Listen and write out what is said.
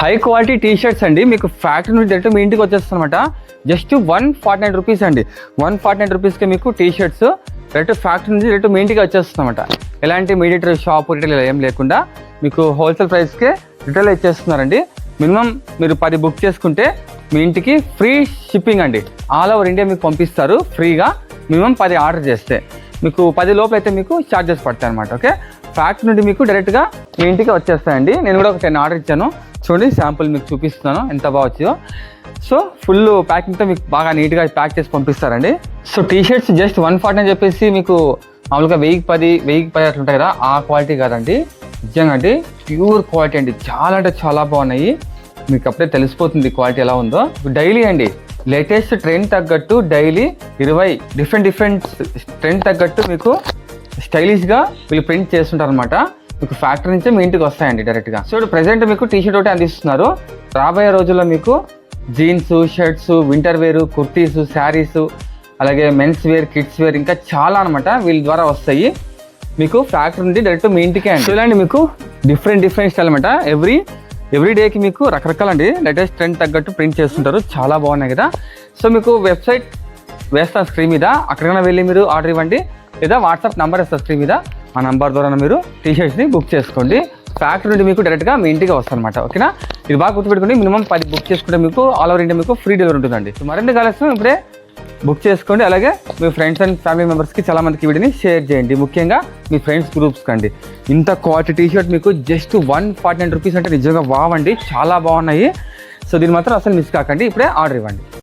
High quality T shirts అండి, మీకు factory నుండి డైరెక్ట్ మీ ఇంటికి వచ్చేస్తుంది అనమాట. జస్ట్ 149 రూపీస్ అండి. 149 రూపీస్కి మీకు టీ షర్ట్స్ డైరెక్ట్ ఫ్యాక్టరీ నుంచి డైరెక్ట్ మీ ఇంటికి వచ్చేస్తుంది అనమాట. ఎలాంటి మీడియేటర్ షాప్ రిటైల్ ఏం లేకుండా మీకు హోల్సేల్ ప్రైస్కే రిటైల్ ఇచ్చేస్తున్నారండి. మినిమం మీరు 10 బుక్ చేసుకుంటే మీ ఇంటికి ఫ్రీ షిప్పింగ్ అండి. ఆల్ ఓవర్ ఇండియా మీకు పంపిస్తారు ఫ్రీగా. మినిమం 10 ఆర్డర్ చేస్తే మీకు 10 లోపల అయితే మీకు ఛార్జెస్ పడతాయి అనమాట. ఓకే, ఫ్యాక్టరీ నుండి మీకు డైరెక్ట్గా మీ ఇంటికి వచ్చేస్తాయండి. నేను కూడా ఒక 10 ఆర్డర్ ఇచ్చాను, చూడండి శాంపుల్ మీకు చూపిస్తున్నాను ఎంత బాగా వచ్చిందో. సో ఫుల్ ప్యాకింగ్తో మీకు బాగా నీట్గా ప్యాక్ చేసి పంపిస్తారండి. సో టీ షర్ట్స్ జస్ట్ 140 అని చెప్పేసి మీకు మామూలుగా 1010 అట్లా ఉంటాయి కదా, ఆ క్వాలిటీ కాదండి. నిజంగా అండి ప్యూర్ క్వాలిటీ అండి, చాలా అంటే చాలా బాగున్నాయి. మీకు అప్పుడే తెలిసిపోతుంది క్వాలిటీ ఎలా ఉందో. డైలీ అండి లేటెస్ట్ ట్రెండ్ తగ్గట్టు డైలీ 20 డిఫరెంట్ ట్రెండ్ తగ్గట్టు మీకు స్టైలిష్గా వీళ్ళు ప్రింట్ చేస్తుంటారు అనమాట. మీకు ఫ్యాక్టరీ నుంచే మీ ఇంటికి వస్తాయండి డైరెక్ట్గా. సో ఇప్పుడు ప్రెసెంట్ మీకు టీ షర్ట్ ఒకటి అందిస్తున్నారు. రాబోయే రోజుల్లో మీకు జీన్స్, షర్ట్స్, వింటర్ వేరు, కుర్తీస్, శారీస్, అలాగే మెన్స్ వేర్, కిడ్స్ వేర్ ఇంకా చాలా అనమాట వీళ్ళ ద్వారా వస్తాయి. మీకు ఫ్యాక్టరీ నుండి డైరెక్ట్ మీ ఇంటికే అండి. చూడండి మీకు డిఫరెంట్ స్టైల్ అనమాట. ఎవ్రీ డేకి మీకు రకరకాలండి లేటెస్ట్ ట్రెండ్ తగ్గట్టు ప్రింట్ చేస్తుంటారు, చాలా బాగున్నాయి కదా. సో మీకు వెబ్సైట్ వేస్తాను స్క్రీన్ మీద, అక్కడికైనా వెళ్ళి మీరు ఆర్డర్ ఇవ్వండి, లేదా వాట్సాప్ నెంబర్ వేస్తారు స్క్రీన్ మీద, ఆ నెంబర్ ద్వారా మీరు టీ షర్ట్స్ని బుక్ చేసుకోండి. ఫ్యాక్టరీ నుండి మీకు డైరెక్ట్గా మీ ఇంటికి వస్తుంది అనమాట. ఓకేనా, ఇది బాగా గుర్తుపెట్టుకోండి. మినిమం 10 బుక్ చేసుకుంటే మీకు ఆల్ ఓవర్ ఇండియా మీకు ఫ్రీ డెలివరీ ఉంటుందండి. సో మరింత కావాల్సిన ఇప్పుడే బుక్ చేసుకోండి. అలాగే మీ ఫ్రెండ్స్ అండ్ ఫ్యామిలీ మెంబర్స్కి చాలా మందికి వీడియోని షేర్ చేయండి, ముఖ్యంగా మీ ఫ్రెండ్స్ గ్రూప్స్కి అండి. ఇంత క్వాలిటీ టీ షర్ట్ మీకు జస్ట్ 149 రూపీస్ అంటే నిజంగా బాగుండి, చాలా బాగున్నాయి. సో దీన్ని మాత్రం అసలు మిస్ కాకండి, ఇప్పుడే ఆర్డర్ ఇవ్వండి.